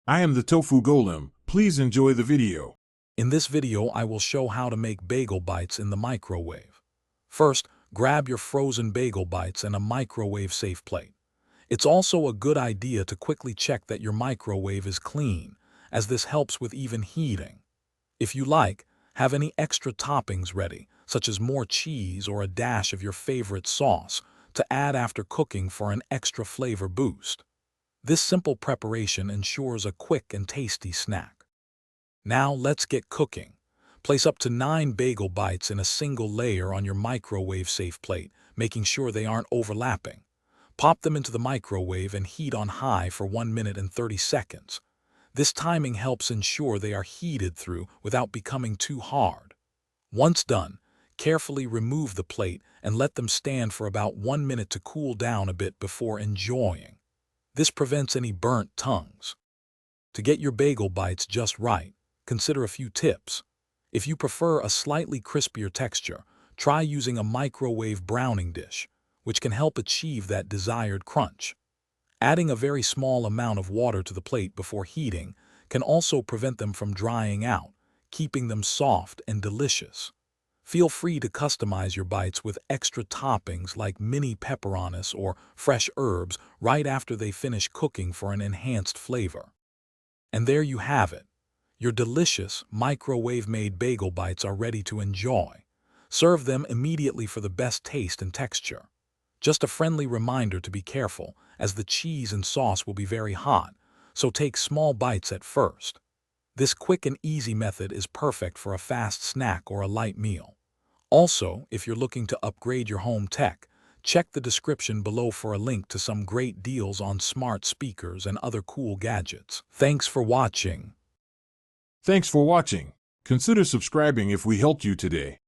I am the Tofu Golem. Please enjoy the video. In this video, I will show how to make bagel bites in the microwave. First, grab your frozen bagel bites and a microwave-safe plate. It's also a good idea to quickly check that your microwave is clean, as this helps with even heating. If you like, have any extra toppings ready, such as more cheese or a dash of your favorite sauce, to add after cooking for an extra flavor boost. This simple preparation ensures a quick and tasty snack. Now let's get cooking. Place up to 9 bagel bites in a single layer on your microwave-safe plate, making sure they aren't overlapping. Pop them into the microwave and heat on high for 1 minute and 30 seconds. This timing helps ensure they are heated through without becoming too hard. Once done, carefully remove the plate and let them stand for about 1 minute to cool down a bit before enjoying. This prevents any burnt tongues. To get your bagel bites just right, consider a few tips. If you prefer a slightly crispier texture, try using a microwave browning dish, which can help achieve that desired crunch. Adding a very small amount of water to the plate before heating can also prevent them from drying out, keeping them soft and delicious. Feel free to customize your bites with extra toppings like mini pepperonis or fresh herbs right after they finish cooking for an enhanced flavor. And there you have it. Your delicious microwave-made bagel bites are ready to enjoy. Serve them immediately for the best taste and texture. Just a friendly reminder to be careful, as the cheese and sauce will be very hot, so take small bites at first. This quick and easy method is perfect for a fast snack or a light meal. Also, if you're looking to upgrade your home tech, check the description below for a link to some great deals on smart speakers and other cool gadgets. Thanks for watching. Thanks for watching. Consider subscribing if we helped you today.